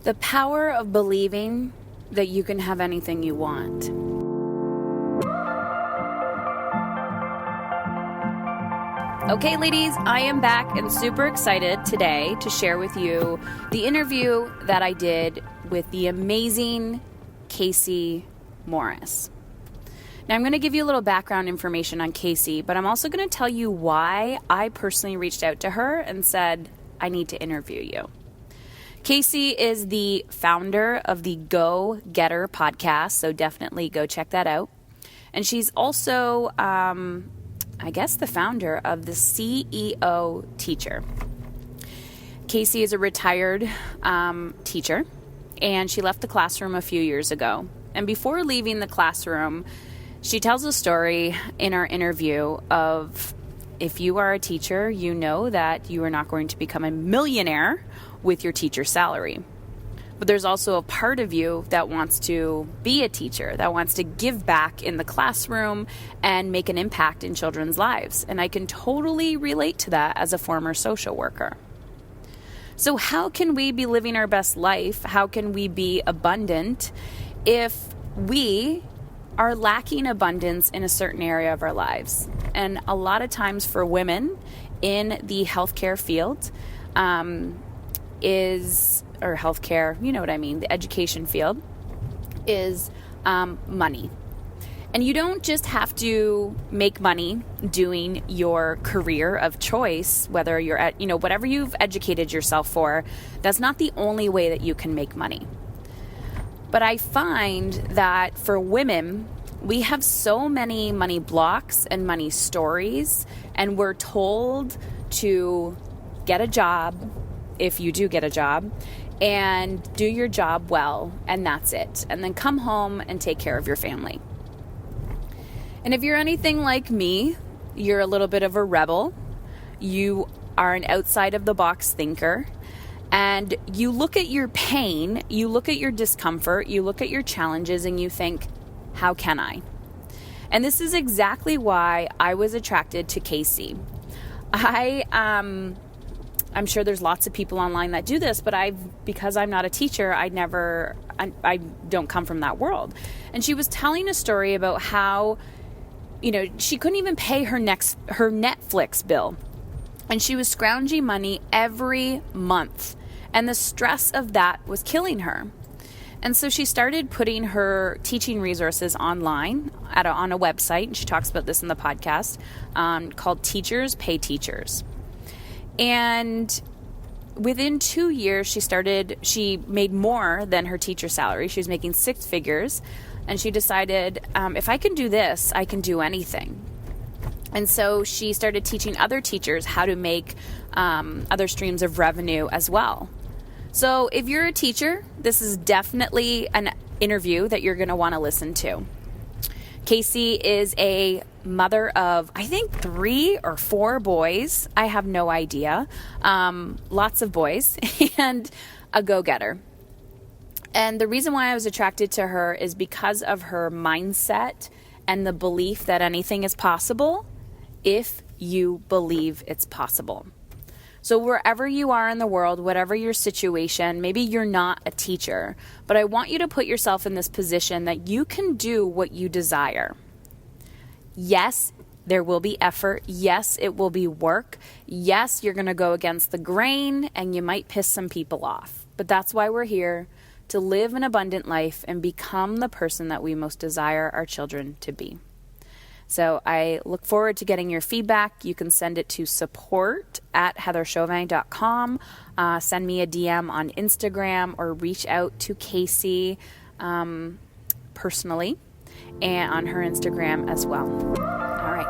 The power of believing that you can have anything you want. Okay, ladies, I am back and super excited today to share with you the interview that I did with the amazing Kayse Morris. Now, I'm going to give you a little background information on Kayse, but I'm also going to tell you why I personally reached out to her and said, I need to interview you. Kayse is the founder of the Go Getter podcast, so definitely go check that out. And she's also, I guess, the founder of the CEO Teacher. Kayse is a retired teacher, and she left the classroom a few years ago. And before leaving the classroom, she tells a story in our interview of, if you are a teacher, you know that you are not going to become a millionaire with your teacher salary. But there's also a part of you that wants to be a teacher, that wants to give back in the classroom and make an impact in children's lives. And I can totally relate to that as a former social worker. So how can we be living our best life? How can we be abundant if we are lacking abundance in a certain area of our lives? And a lot of times for women in the healthcare field, or healthcare, you know what I mean, the education field, is money. And you don't just have to make money doing your career of choice, whether you're at, whatever you've educated yourself for. That's not the only way that you can make money. But I find that for women, we have so many money blocks and money stories, and we're told to get a job, if you do get a job, and do your job well, and that's it. And then come home and take care of your family. And if you're anything like me, you're a little bit of a rebel. You are an outside of the box thinker. And you look at your pain, you look at your discomfort, you look at your challenges, and you think, how can I? And this is exactly why I was attracted to Kayse. I'm sure there's lots of people online that do this, but because I'm not a teacher, I don't come from that world. And she was telling a story about how, she couldn't even pay her Netflix bill. And she was scrounging money every month. And the stress of that was killing her. And so she started putting her teaching resources online on a website. And she talks about this in the podcast, called Teachers Pay Teachers. And within 2 years, she made more than her teacher salary. She was making 6 figures. And she decided, if I can do this, I can do anything. And so she started teaching other teachers how to make other streams of revenue as well. So if you're a teacher, this is definitely an interview that you're going to want to listen to. Kayse is a mother of, I think, 3 or 4 boys. I have no idea. Lots of boys, and a go-getter. And the reason why I was attracted to her is because of her mindset and the belief that anything is possible if you believe it's possible. So wherever you are in the world, whatever your situation, maybe you're not a teacher, but I want you to put yourself in this position that you can do what you desire. Yes, there will be effort. Yes, it will be work. Yes, you're going to go against the grain and you might piss some people off. But that's why we're here, to live an abundant life and become the person that we most desire our children to be. So I look forward to getting your feedback. You can send it to support@heatherchauvin.com. Send me a DM on Instagram or reach out to Kayse personally and on her Instagram as well. All right.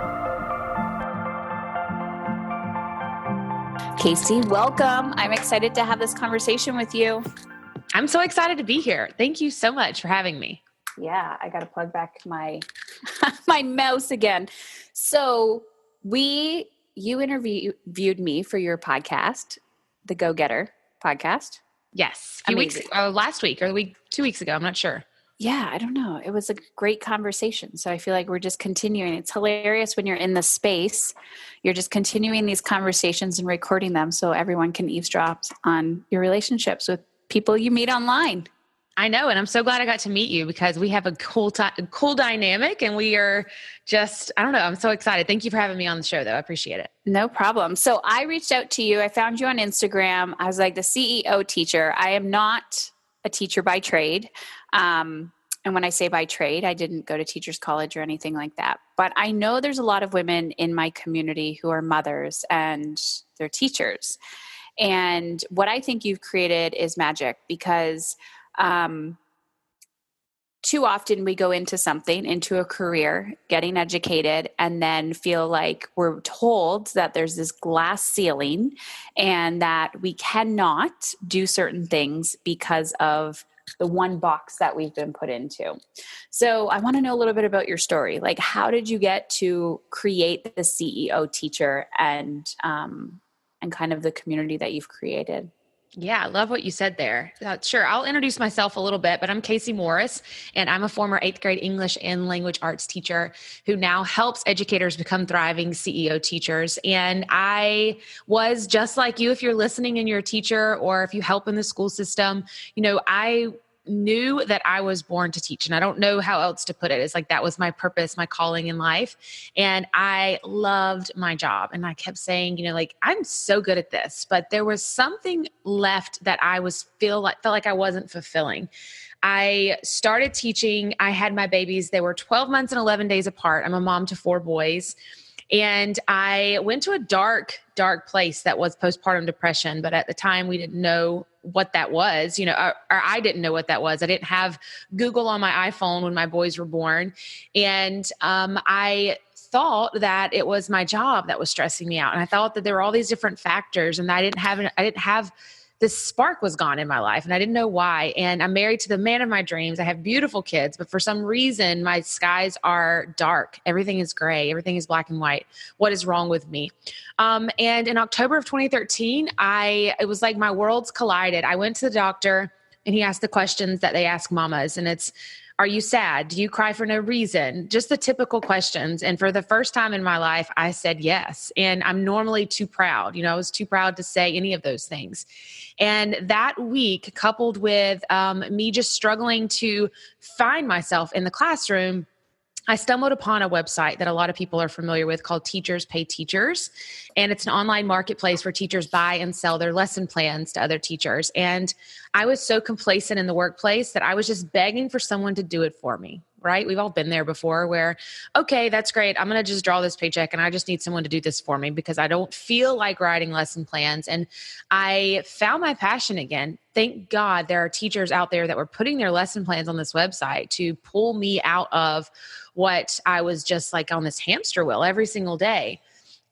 Kayse, welcome. I'm excited to have this conversation with you. I'm so excited to be here. Thank you so much for having me. Yeah, I got to plug back my my mouse again. So you interviewed me for your podcast, the Go Getter podcast. Yes, a few weeks, last week or 2 weeks ago. I'm not sure. Yeah, I don't know. It was a great conversation. So I feel like we're just continuing. It's hilarious when you're in the space. You're just continuing these conversations and recording them so everyone can eavesdrop on your relationships with people you meet online. I know. And I'm so glad I got to meet you because we have a cool dynamic and we are just, I don't know. I'm so excited. Thank you for having me on the show though. I appreciate it. No problem. So I reached out to you. I found you on Instagram. I was like the CEO teacher. I am not a teacher by trade. And when I say by trade, I didn't go to teachers college or anything like that. But I know there's a lot of women in my community who are mothers and they're teachers. And what I think you've created is magic because too often we go into something, into a career, getting educated, and then feel like we're told that there's this glass ceiling and that we cannot do certain things because of the one box that we've been put into. So I want to know a little bit about your story. Like, how did you get to create the CEO teacher and kind of the community that you've created? Yeah, I love what you said there. Sure, I'll introduce myself a little bit, but I'm Kayse Morris, and I'm a former 8th grade English and language arts teacher who now helps educators become thriving CEO teachers. And I was just like you, if you're listening and you're a teacher or if you help in the school system, I knew that I was born to teach, and I don't know how else to put it. It's like that was my purpose, my calling in life. And I loved my job. And I kept saying, I'm so good at this, but there was something left that I felt like I wasn't fulfilling. I started teaching. I had my babies. They were 12 months and 11 days apart. I'm a mom to 4 boys. And I went to a dark, dark place that was postpartum depression. But at the time, we didn't know what that was, or I didn't know what that was. I didn't have Google on my iPhone when my boys were born. And I thought that it was my job that was stressing me out. And I thought that there were all these different factors and I didn't have this spark was gone in my life and I didn't know why. And I'm married to the man of my dreams. I have beautiful kids, but for some reason, my skies are dark. Everything is gray. Everything is black and white. What is wrong with me? And in October of 2013, it was like my worlds collided. I went to the doctor and he asked the questions that they ask mamas. And it's, are you sad? Do you cry for no reason? Just the typical questions. And for the first time in my life, I said yes. And I'm normally too proud. I was too proud to say any of those things. And that week, coupled with me just struggling to find myself in the classroom, I stumbled upon a website that a lot of people are familiar with called Teachers Pay Teachers. And it's an online marketplace where teachers buy and sell their lesson plans to other teachers. And I was so complacent in the workplace that I was just begging for someone to do it for me, right? We've all been there before where, okay, that's great. I'm going to just draw this paycheck and I just need someone to do this for me because I don't feel like writing lesson plans. And I found my passion again. Thank God there are teachers out there that were putting their lesson plans on this website to pull me out of what I was just like on this hamster wheel every single day.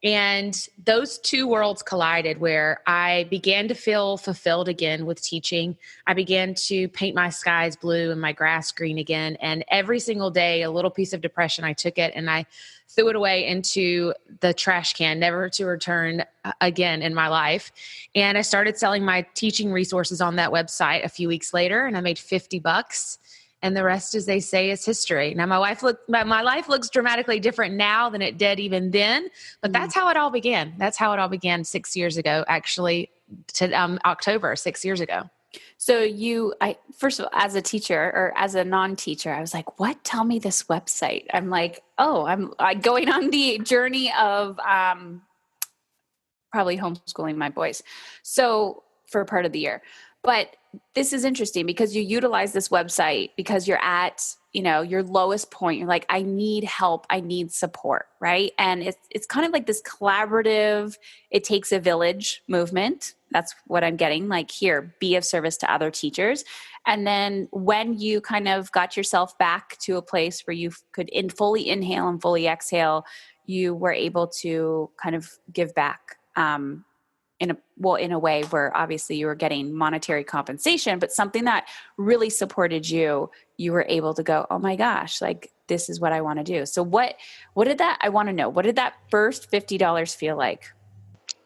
And those two worlds collided where I began to feel fulfilled again with teaching. I began to paint my skies blue and my grass green again. And every single day, a little piece of depression, I took it and I threw it away into the trash can, never to return again in my life. And I started selling my teaching resources on that website a few weeks later, and I made $50. And the rest, as they say, is history. Now, my life looks dramatically different now than it did even then, but that's how it all began. That's how it all began 6 years ago, actually, to October, 6 years ago. So first of all, as a teacher or as a non-teacher, I was like, what? Tell me this website. I'm like, I'm going on the journey of probably homeschooling my boys. So for a part of the year. But this is interesting because you utilize this website because you're at, your lowest point. You're like, I need help. I need support. Right. And it's kind of like this collaborative, it takes a village movement. That's what I'm getting. Like, here, be of service to other teachers. And then when you kind of got yourself back to a place where you could fully inhale and fully exhale, you were able to kind of give back, in a way where obviously you were getting monetary compensation, but something that really supported you, you were able to go, oh my gosh, like this is what I want to do. So what did that first $50 feel like?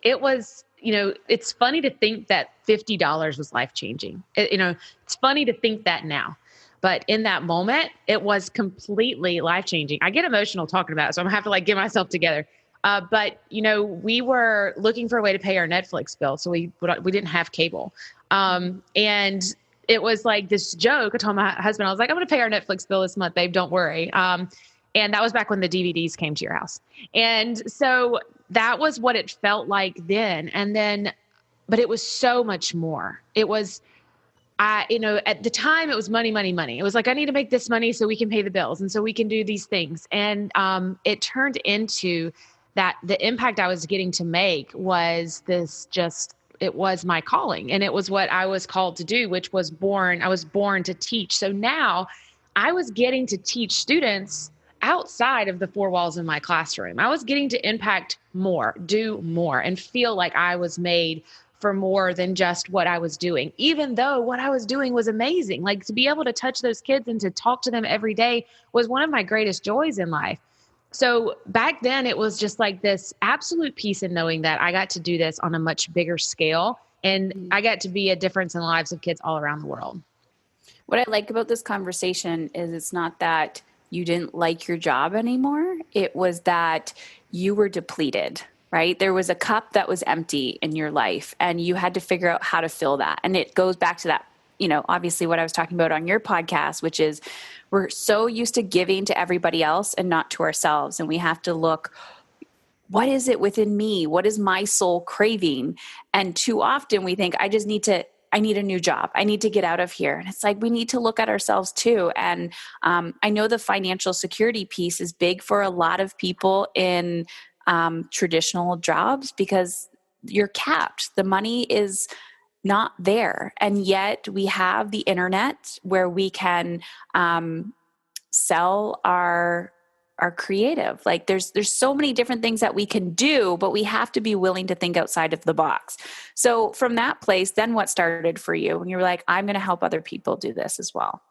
It was, it's funny to think that $50 was life-changing. It's funny to think that now. But in that moment, it was completely life-changing. I get emotional talking about it, so I'm going to have to get myself together. But we were looking for a way to pay our Netflix bill. So we didn't have cable. And it was like this joke. I told my husband, I was like, I'm going to pay our Netflix bill this month, babe. Don't worry. And that was back when the DVDs came to your house. And so that was what it felt like then. And then, but it was so much more. It was, at the time it was money, money, money. It was like, I need to make this money so we can pay the bills. And so we can do these things. And it turned into that the impact I was getting to make was it was my calling, and it was what I was called to do, which was I was born to teach. So now I was getting to teach students outside of the four walls of my classroom. I was getting to impact more, do more, and feel like I was made for more than just what I was doing, even though what I was doing was amazing. Like, to be able to touch those kids and to talk to them every day was one of my greatest joys in life. So back then it was just like this absolute peace in knowing that I got to do this on a much bigger scale, and I got to be a difference in the lives of kids all around the world. What I like about this conversation is it's not that you didn't like your job anymore. It was that you were depleted, right? There was a cup that was empty in your life, and you had to figure out how to fill that. And it goes back to that, obviously what I was talking about on your podcast, which is we're so used to giving to everybody else and not to ourselves. And we have to look, what is it within me? What is my soul craving? And too often we think, I need a new job. I need to get out of here. And it's like, we need to look at ourselves too. And I know the financial security piece is big for a lot of people in traditional jobs because you're capped. The money is not there. And yet we have the internet where we can sell our creative. Like there's so many different things that we can do, but we have to be willing to think outside of the box. So from that place, then what started for you when you were like, I'm going to help other people do this as well?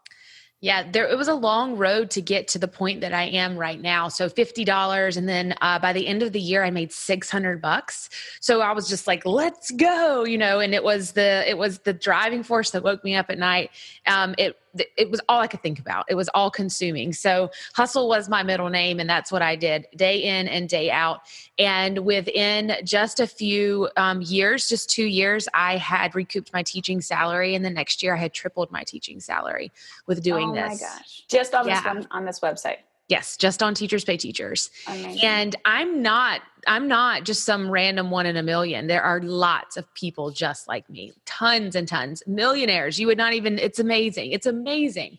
Yeah, it was a long road to get to the point that I am right now. So $50. And then by the end of the year, I made $600. So I was just like, let's go, and it was the driving force that woke me up at night. It was all I could think about. It was all consuming. So hustle was my middle name, and that's what I did day in and day out. And within just a few years, just 2 years, I had recouped my teaching salary. And the next year I had tripled my teaching salary with doing this. Oh my gosh. Just on this website. Yes, just on Teachers Pay Teachers. Amazing. And I'm not just some random one in a million. There are lots of people just like me, tons and tons, millionaires. You would not even, it's amazing. It's amazing.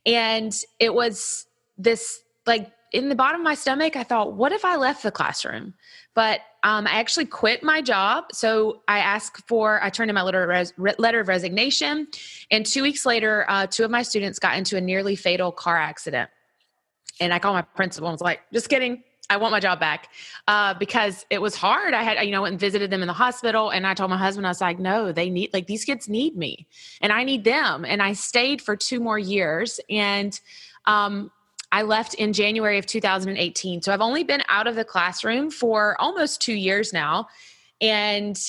And it was this, like, in the bottom of my stomach, I thought, what if I left the classroom? But I actually quit my job. So I turned in my letter of resignation. And 2 weeks later, 2 of my students got into a nearly fatal car accident. And I called my principal and was like, just kidding. I want my job back because it was hard. I went and visited them in the hospital, and I told my husband, I was like, no, these kids need me and I need them. And I stayed for 2 more years, and I left in January of 2018. So I've only been out of the classroom for almost 2 years now. And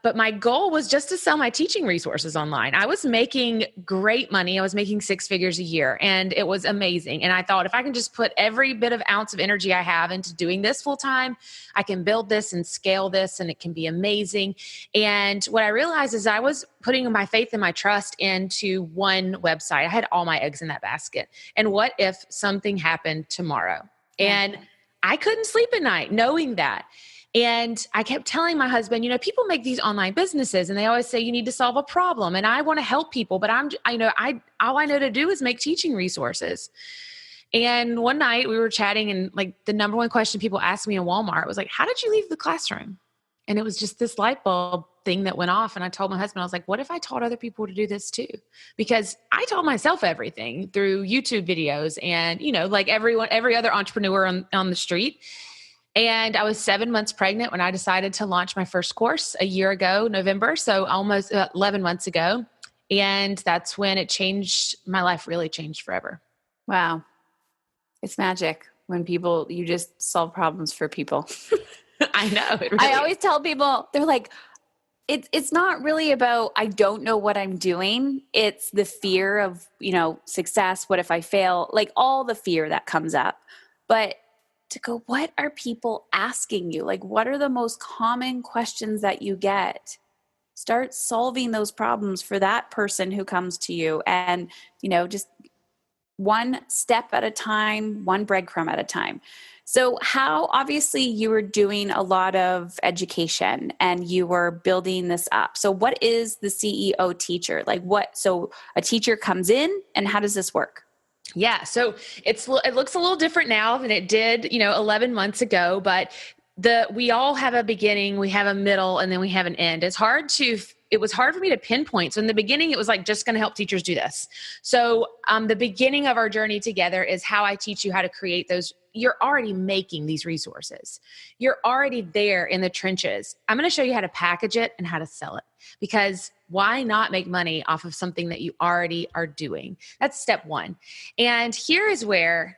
but my goal was just to sell my teaching resources online. I was making great money. I was making 6 figures a year, and it was amazing. And I thought, if I can just put every bit of ounce of energy I have into doing this full time, I can build this and scale this, and it can be amazing. And what I realized is I was putting my faith and my trust into one website. I had all my eggs in that basket. And what if something happened tomorrow? And I couldn't sleep at night knowing that. And I kept telling my husband, people make these online businesses and they always say you need to solve a problem, and I want to help people, but all I know to do is make teaching resources. And one night we were chatting, and like the number one question people asked me in Walmart was like, how did you leave the classroom? And it was just this light bulb thing that went off. And I told my husband, I was like, what if I taught other people to do this too? Because I taught myself everything through YouTube videos and, like every other entrepreneur on the street. And I was 7 months pregnant when I decided to launch my first course a year ago, November. So almost 11 months ago. And that's when it changed. My life really changed forever. Wow. It's magic when you just solve problems for people. I know. It really I always tell people, they're like, it's not really about, I don't know what I'm doing. It's the fear of, success. What if I fail? Like all the fear that comes up. But to go, what are people asking you? Like, what are the most common questions that you get? Start solving those problems for that person who comes to you, and, just one step at a time, one breadcrumb at a time. So how, obviously you were doing a lot of education and you were building this up. So what is the CEO teacher? So a teacher comes in, and how does this work? Yeah. So it looks a little different now than it did, 11 months ago, but we all have a beginning, we have a middle, and then we have an end. It was hard for me to pinpoint. So in the beginning, it was like, just going to help teachers do this. So the beginning of our journey together is how I teach you how to create those. You're already making these resources. You're already there in the trenches. I'm going to show you how to package it and how to sell it, because why not make money off of something that you already are doing? That's step one. And here is where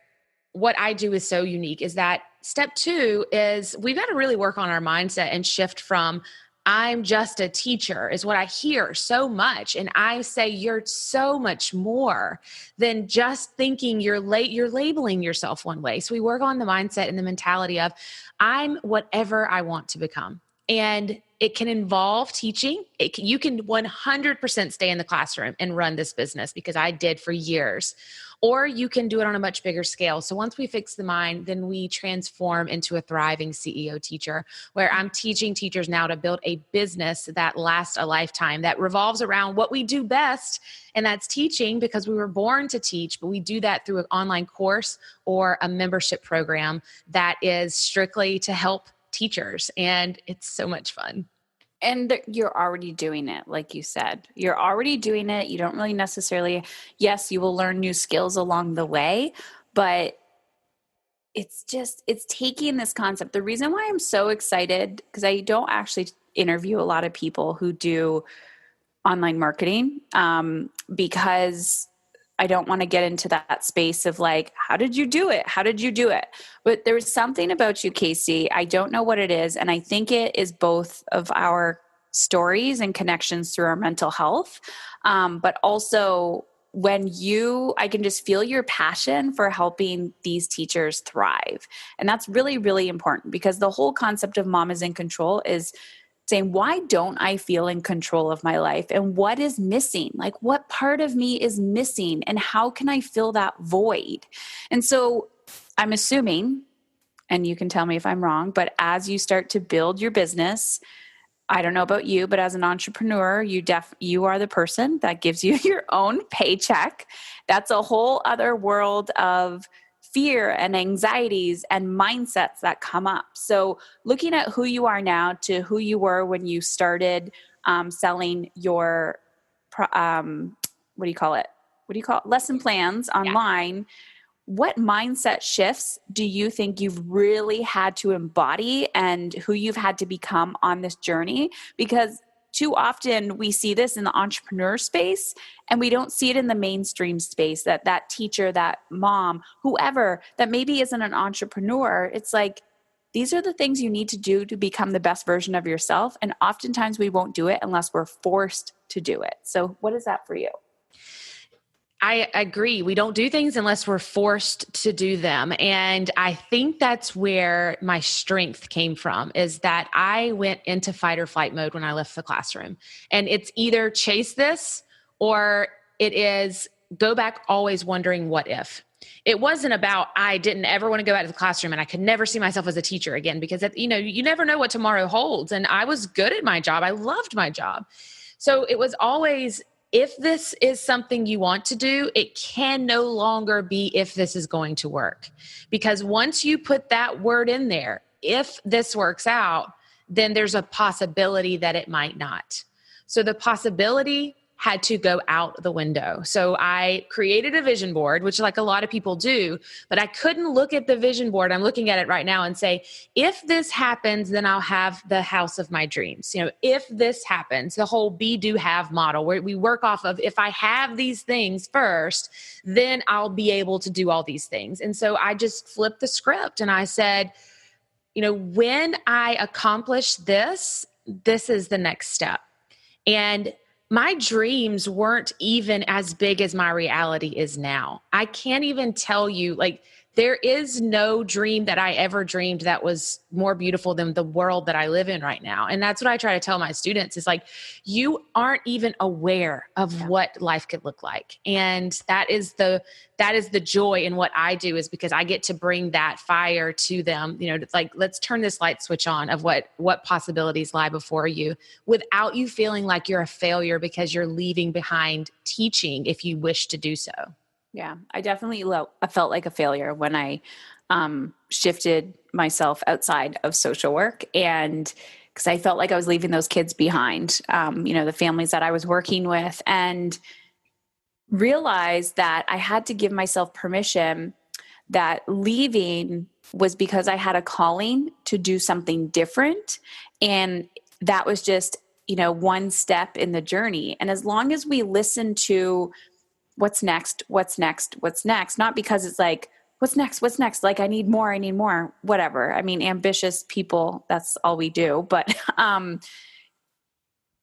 what I do is so unique, is that step two is we've got to really work on our mindset and shift from I'm just a teacher, is what I hear so much. And I say, you're so much more than just thinking you're labeling yourself one way. So we work on the mindset and the mentality of I'm whatever I want to become. And it can involve teaching. You can 100% stay in the classroom and run this business, because I did for years. Or you can do it on a much bigger scale. So once we fix the mind, then we transform into a thriving CEO teacher, where I'm teaching teachers now to build a business that lasts a lifetime, that revolves around what we do best, and that's teaching, because we were born to teach, but we do that through an online course or a membership program that is strictly to help teachers. And it's so much fun. And you're already doing it. Like you said, you're already doing it. You don't really necessarily, yes, you will learn new skills along the way, but it's taking this concept. The reason why I'm so excited, because I don't actually interview a lot of people who do online marketing, because I don't want to get into that space of like, how did you do it? How did you do it? But there's something about you, Kayse. I don't know what it is. And I think it is both of our stories and connections through our mental health. But also I can just feel your passion for helping these teachers thrive. And that's really, really important, because the whole concept of Mom is in Control is saying, why don't I feel in control of my life? And what is missing? Like, what part of me is missing? And how can I fill that void? And so I'm assuming, and you can tell me if I'm wrong, but as you start to build your business, I don't know about you, but as an entrepreneur, you are the person that gives you your own paycheck. That's a whole other world of fear and anxieties and mindsets that come up. So looking at who you are now to who you were when you started selling your, what do you call it? Lesson plans online. Yeah. What mindset shifts do you think you've really had to embody, and who you've had to become on this journey? Because too often we see this in the entrepreneur space, and we don't see it in the mainstream space, that teacher, that mom, whoever that maybe isn't an entrepreneur. It's like, these are the things you need to do to become the best version of yourself. And oftentimes we won't do it unless we're forced to do it. So what is that for you? I agree. We don't do things unless we're forced to do them. And I think that's where my strength came from, is that I went into fight or flight mode when I left the classroom. And it's either chase this, or it is go back always wondering what if. It wasn't about, I didn't ever want to go back to the classroom and I could never see myself as a teacher again, because you never know what tomorrow holds. And I was good at my job. I loved my job. So it was always, if this is something you want to do, it can no longer be if this is going to work. Because once you put that word in there, if this works out, then there's a possibility that it might not. So the possibility had to go out the window. So I created a vision board, which like a lot of people do, but I couldn't look at the vision board. I'm looking at it right now and say, if this happens, then I'll have the house of my dreams. If this happens, the whole be, do, have model, where we work off of, if I have these things first, then I'll be able to do all these things. And so I just flipped the script and I said, when I accomplish this, this is the next step. And my dreams weren't even as big as my reality is now. I can't even tell you, there is no dream that I ever dreamed that was more beautiful than the world that I live in right now. And that's what I try to tell my students is like, you aren't even aware of what life could look like. And that is the joy in what I do, is because I get to bring that fire to them. You know, it's like, let's turn this light switch on of what possibilities lie before you, without you feeling like you're a failure because you're leaving behind teaching if you wish to do so. Yeah, I definitely I felt like a failure when I shifted myself outside of social work, and because I felt like I was leaving those kids behind, the families that I was working with, and realized that I had to give myself permission that leaving was because I had a calling to do something different. And that was just, one step in the journey. And as long as we listen to what's next, not because it's like, what's next? Like, I need more, whatever. I mean, ambitious people, that's all we do. But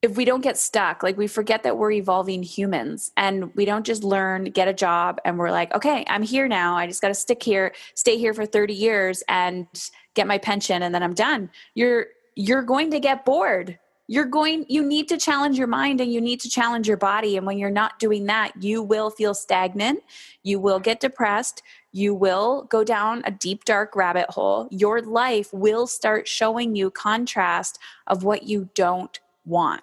if we don't get stuck, like, we forget that we're evolving humans, and we don't just get a job and we're like, okay, I'm here now. I just got to stay here for 30 years and get my pension, and then I'm done. You're going to get bored. You need to challenge your mind, and you need to challenge your body. And when you're not doing that, you will feel stagnant. You will get depressed. You will go down a deep, dark rabbit hole. Your life will start showing you contrast of what you don't want.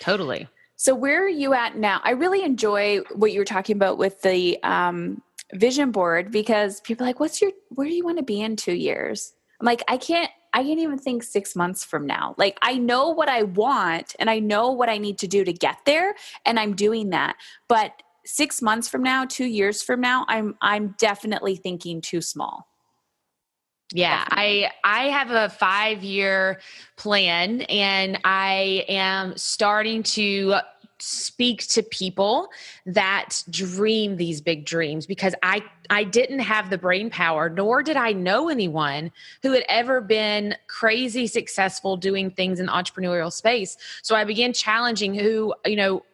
Totally. So where are you at now? I really enjoy what you were talking about with the vision board, because people are like, where do you want to be in 2 years? I'm like, I can't even think 6 months from now. Like, I know what I want and I know what I need to do to get there, and I'm doing that. But 6 months from now, 2 years from now, I'm definitely thinking too small. Yeah, Definitely. I have a 5-year plan, and I am starting to speak to people that dream these big dreams, because I didn't have the brain power, nor did I know anyone who had ever been crazy successful doing things in the entrepreneurial space. So I began challenging who,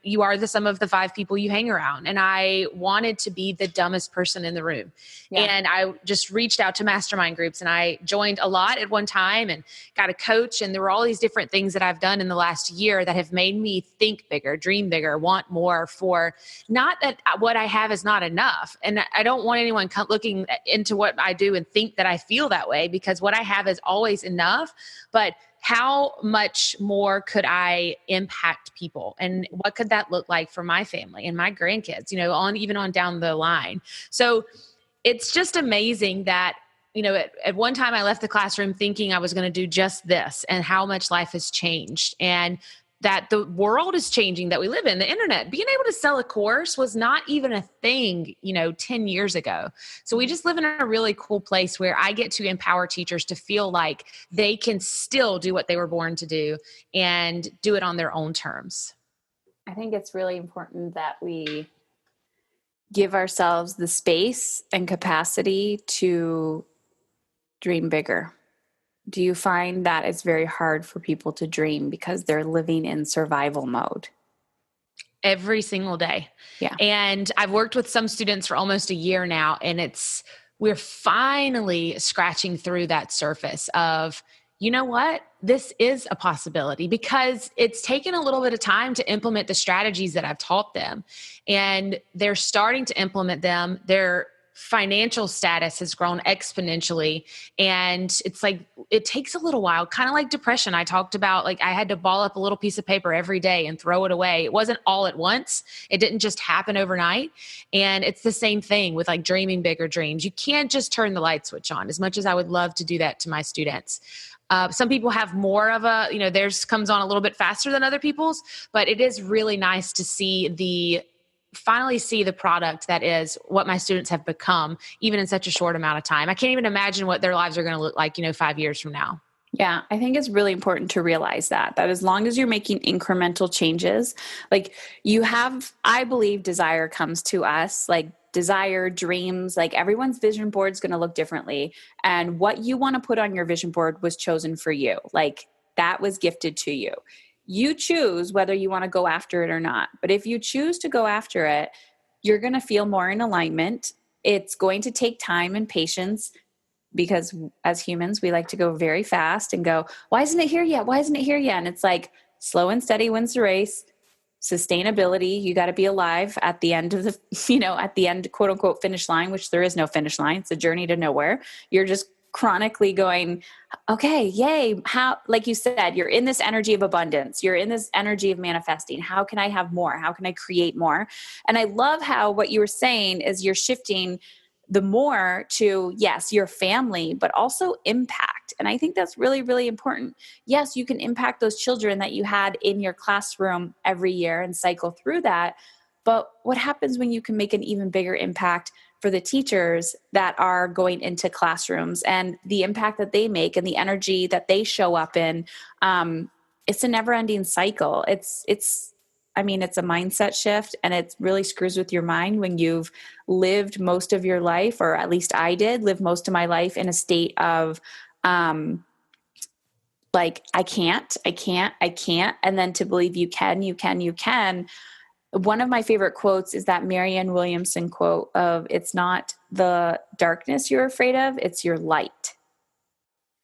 you are the sum of the 5 people you hang around. And I wanted to be the dumbest person in the room. Yeah. And I just reached out to mastermind groups, and I joined a lot at one time and got a coach. And there were all these different things that I've done in the last year that have made me think bigger, dream bigger, want more, for not that what I have is not enough. And I don't want anyone looking into what I do and think that I feel that way, because what I have is always enough. But how much more could I impact people, and what could that look like for my family and my grandkids, even on down the line. So it's just amazing that, at one time I left the classroom thinking I was going to do just this, and how much life has changed, and that the world is changing that we live in, the internet. Being able to sell a course was not even a thing, 10 years ago. So we just live in a really cool place where I get to empower teachers to feel like they can still do what they were born to do, and do it on their own terms. I think it's really important that we give ourselves the space and capacity to dream bigger. Do you find that it's very hard for people to dream because they're living in survival mode? Every single day. Yeah. And I've worked with some students for almost a year now, and we're finally scratching through that surface of, you know what? This is a possibility, because it's taken a little bit of time to implement the strategies that I've taught them, and they're starting to implement them. Their financial status has grown exponentially, and it's like, it takes a little while, kind of like depression. I talked about, like, I had to ball up a little piece of paper every day and throw it away. It wasn't all at once. It didn't just happen overnight. And it's the same thing with, like, dreaming bigger dreams. You can't just turn the light switch on, as much as I would love to do that to my students. Some people have more of theirs comes on a little bit faster than other people's, but it is really nice to finally see the product that is what my students have become, even in such a short amount of time. I can't even imagine what their lives are going to look like, 5 years from now. Yeah, I think it's really important to realize that as long as you're making incremental changes, like, I believe desire comes to us, like desire, dreams, like everyone's vision board is going to look differently. And what you want to put on your vision board was chosen for you. Like, that was gifted to you. You choose whether you want to go after it or not. But if you choose to go after it, you're going to feel more in alignment. It's going to take time and patience because as humans, we like to go very fast and go, why isn't it here yet? Why isn't it here yet? And it's like slow and steady wins the race. Sustainability, you got to be alive at the end of the, at the end, quote unquote, finish line, which there is no finish line. It's a journey to nowhere. You're just chronically going, okay, yay. How, like you said, you're in this energy of abundance. You're in this energy of manifesting. How can I have more? How can I create more? And I love how what you were saying is you're shifting the more to, yes, your family, but also impact. And I think that's really, really important. Yes, you can impact those children that you had in your classroom every year and cycle through that. But what happens when you can make an even bigger impact for the teachers that are going into classrooms and the impact that they make and the energy that they show up in? It's a never ending cycle. It's a mindset shift, and it really screws with your mind when you've lived most of your life, or at least I did live most of my life in a state of, like, I can't. And then to believe you can. One of my favorite quotes is that Marianne Williamson quote of, it's not the darkness you're afraid of, it's your light.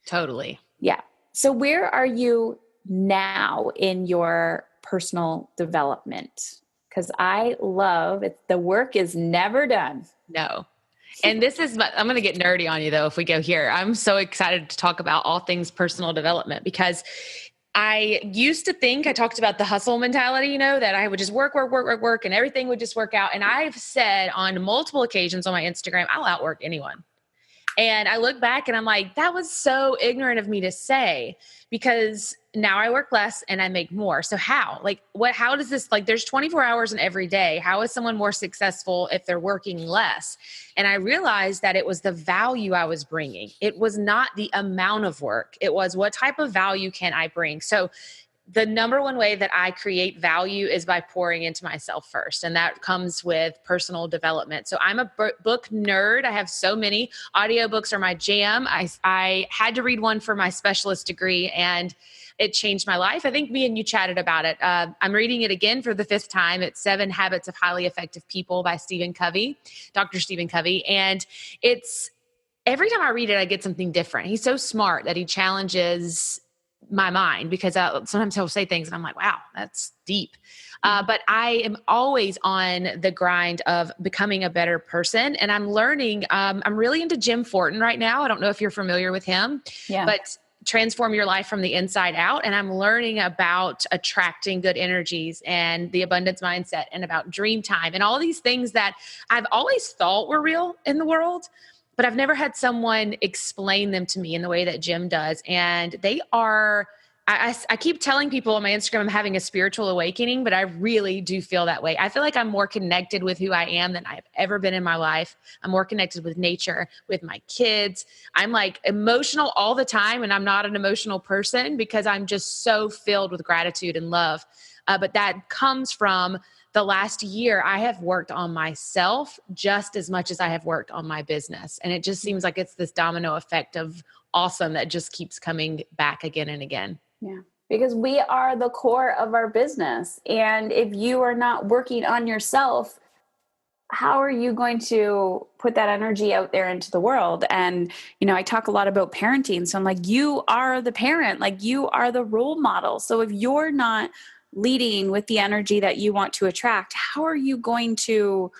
Totally. Yeah. So where are you now in your personal development? Because I love it. The work is never done. No. And I'm going to get nerdy on you though, if we go here. I'm so excited to talk about all things personal development, because I used to think, I talked about the hustle mentality, that I would just work, and everything would just work out. And I've said on multiple occasions on my Instagram, I'll outwork anyone. And I look back and I'm like, that was so ignorant of me to say, because now I work less and I make more. So how? How does this, there's 24 hours in every day. How is someone more successful if they're working less? And I realized that it was the value I was bringing. It was not the amount of work. It was, what type of value can I bring? So the number one way that I create value is by pouring into myself first. And that comes with personal development. So I'm a book nerd. I have so many. Audiobooks are my jam. I had to read one for my specialist degree, and it changed my life. I think me and you chatted about it. I'm reading it again for the 5th time. It's 7 Habits of Highly Effective People by Dr. Stephen Covey. And it's, every time I read it, I get something different. He's so smart that he challenges my mind, because sometimes he'll say things and I'm like, wow, that's deep. But I am always on the grind of becoming a better person. And I'm learning, I'm really into Jim Fortin right now. I don't know if you're familiar with him, but transform your life from the inside out. And I'm learning about attracting good energies and the abundance mindset and about dream time and all these things that I've always thought were real in the world, but I've never had someone explain them to me in the way that Jim does. And they are, I keep telling people on my Instagram, I'm having a spiritual awakening, but I really do feel that way. I feel like I'm more connected with who I am than I've ever been in my life. I'm more connected with nature, with my kids. I'm emotional all the time, and I'm not an emotional person because I'm just so filled with gratitude and love. But that comes from the last year. I have worked on myself just as much as I have worked on my business. And it just seems like it's this domino effect of awesome that just keeps coming back again and again. Yeah, because we are the core of our business. And if you are not working on yourself, how are you going to put that energy out there into the world? And, I talk a lot about parenting. So I'm like, you are the parent, you are the role model. So if you're not leading with the energy that you want to attract, how are you going to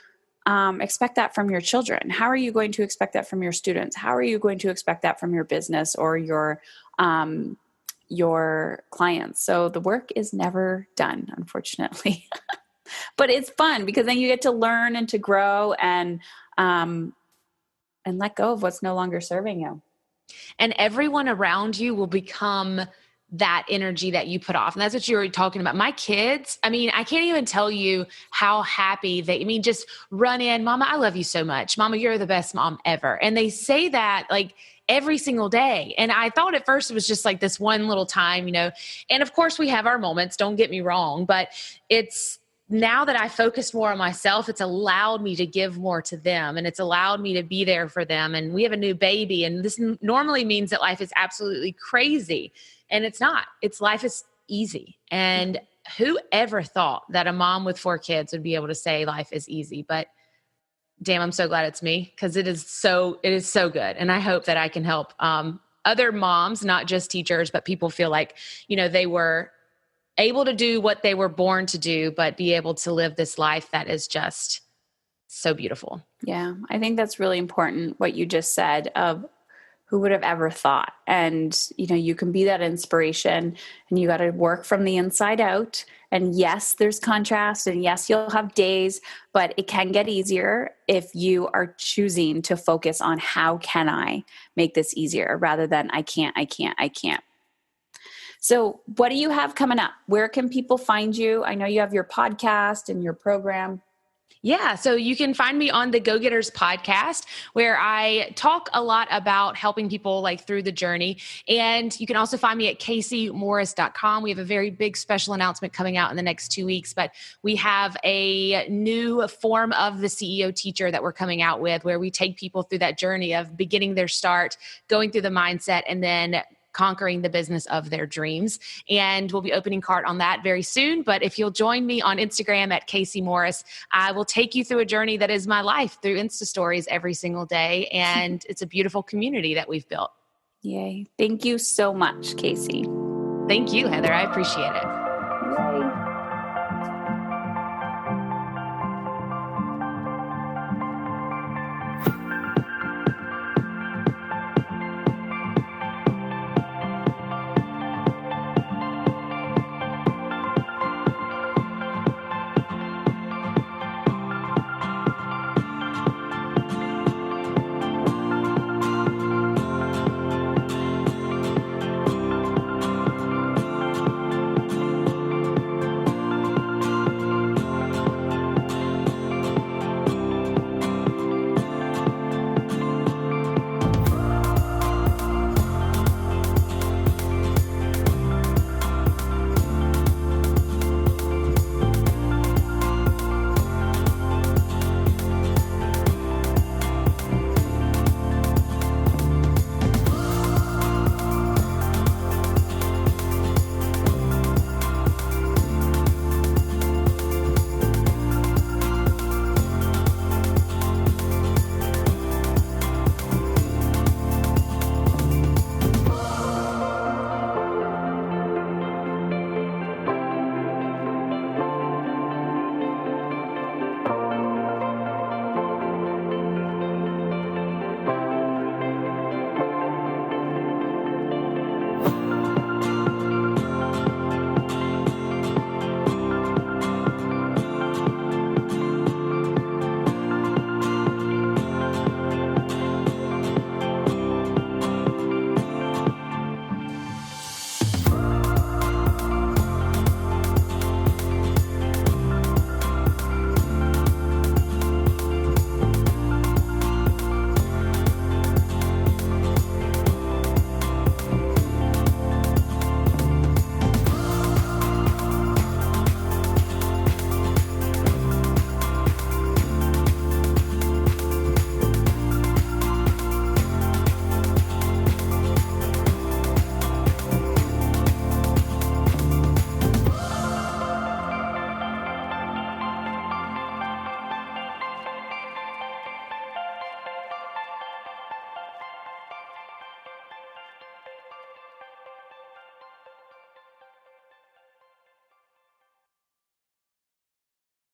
expect that from your children? How are you going to expect that from your students? How are you going to expect that from your business or your clients? So the work is never done, unfortunately. But it's fun because then you get to learn and to grow and let go of what's no longer serving you. And everyone around you will become that energy that you put off. And that's what you were talking about. My kids, I can't even tell you how happy just run in, Mama, I love you so much. Mama, you're the best mom ever. And they say that every single day. And I thought at first it was just this one little time, and of course we have our moments, don't get me wrong, but it's now that I focus more on myself, it's allowed me to give more to them, and it's allowed me to be there for them. And we have a new baby, and this normally means that life is absolutely crazy. And it's not. Life is easy. And whoever thought that a mom with 4 kids would be able to say life is easy? But damn, I'm so glad it's me, because it is so good. And I hope that I can help other moms, not just teachers, but people feel like, they were able to do what they were born to do, but be able to live this life that is just so beautiful. Yeah, I think that's really important, what you just said, of who would have ever thought. And, you can be that inspiration, and you got to work from the inside out. And yes, there's contrast, and yes, you'll have days, but it can get easier if you are choosing to focus on how can I make this easier rather than I can't. So what do you have coming up? Where can people find you? I know you have your podcast and your program. Yeah. So you can find me on the Go Getters podcast, where I talk a lot about helping people like through the journey. And you can also find me at kaysemorris.com. We have a very big special announcement coming out in the next 2 weeks, but we have a new form of the CEO teacher that we're coming out with, where we take people through that journey of beginning their start, going through the mindset, and then conquering the business of their dreams. And we'll be opening cart on that very soon. But if you'll join me on Instagram at Kayse Morris, I will take you through a journey that is my life through Insta stories every single day. And it's a beautiful community that we've built. Yay. Thank you so much, Kayse. Thank you, Heather. I appreciate it.